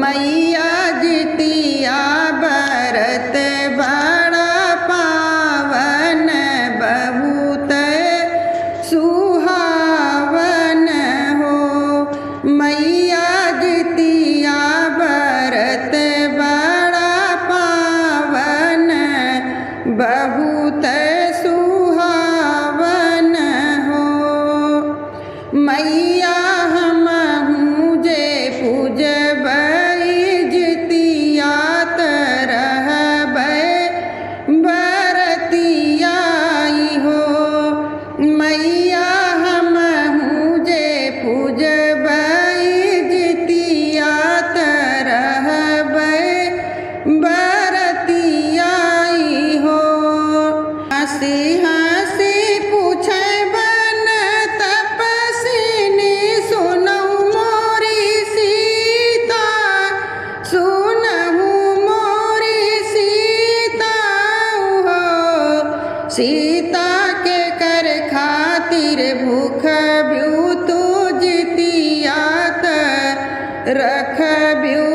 मैया जितिया बरत बड़ा पावन बहुत सुहावन हो। मैया जितिया बरत बड़ा पावन बहुत सुहावन हो। मैया हमहूँ जे पूजबै जितिया तरहबै बरतियाई हो। मैया हमहूँ जे पूजबै जितिया तरहबै बरतियाई हो। हँसी हँसी पूछबन तपस्विनी सुनहु मोरी सीता, सुनहु मोरी सीता हो। सीता के कर खातिर भूख ब्यूतु जितिया रखब्यू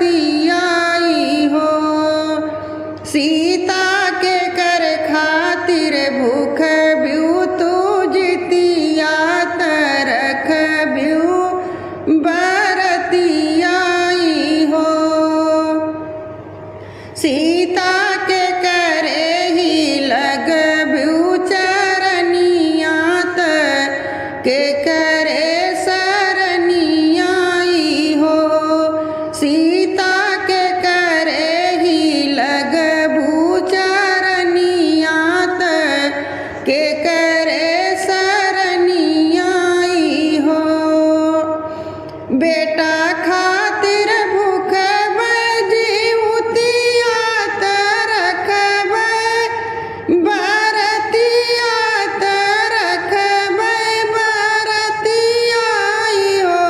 बरतियाई हो। सीता के कर खातिर भूख ब्यूतु जितिया रखब्यू बरतियाई हो। सीता के करे ही लगब्यू चरनिया के करे सरनियाई हो। सीता के करे ही लगबू चरनिया के करे सरनियाई हो। बेटा खातिर भूख जीवतिया रखबै बरतिया रखबै बरतियाई हो।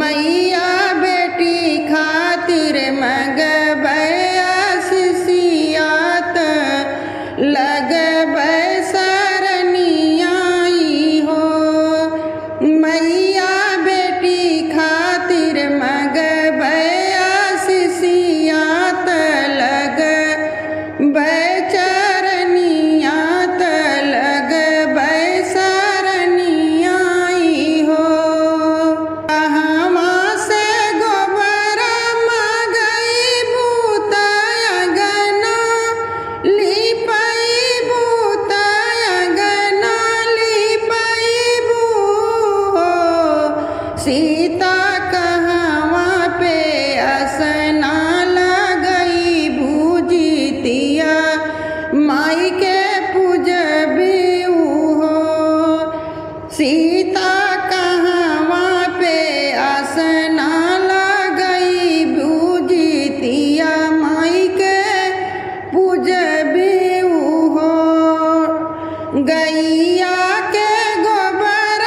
मैया बेटी खातिर मंगबै आशीषिया लगबै सरनियाई हो। मैया बेटी खातिर मंगबै आशीषिया लगबै चरनिया लगबै सरनियाई हो। कहवा से गोबर मगैबू अँगना लिपैबू अँगना लिपैबू हो। सीता कहवा पे असना लगैबू जितिया माई के पूजबू हो। सीता कहवा पे असना लगैबू जितिया माई के पूजबू हो। गैया के गोबर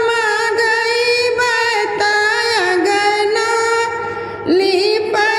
मगैबै अँगना लिपै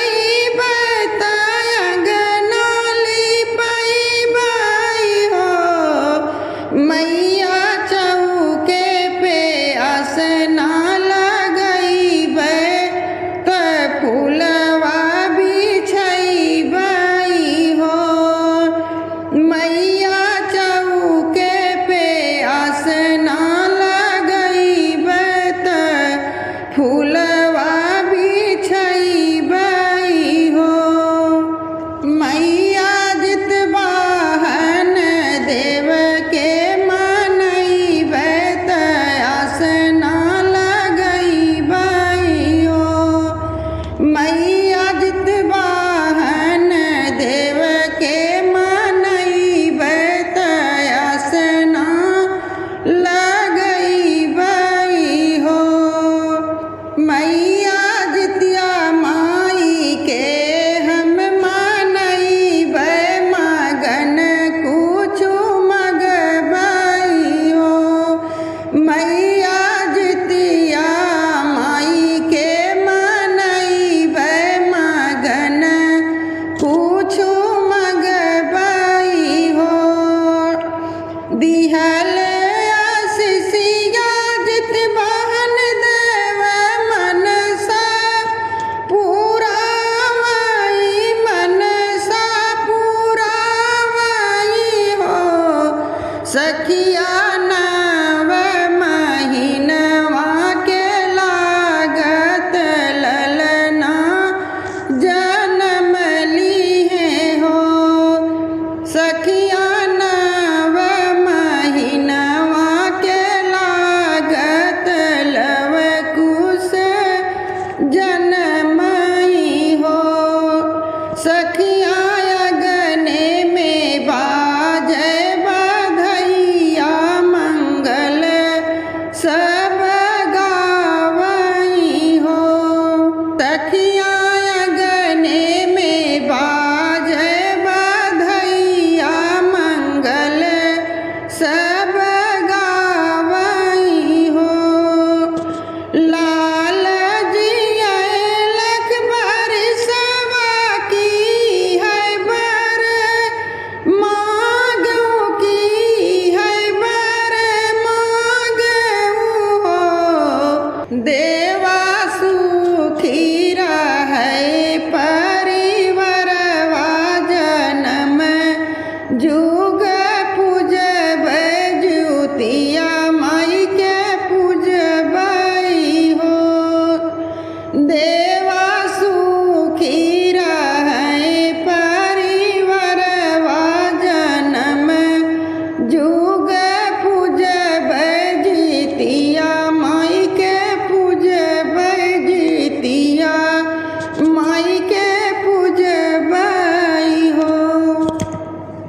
सखी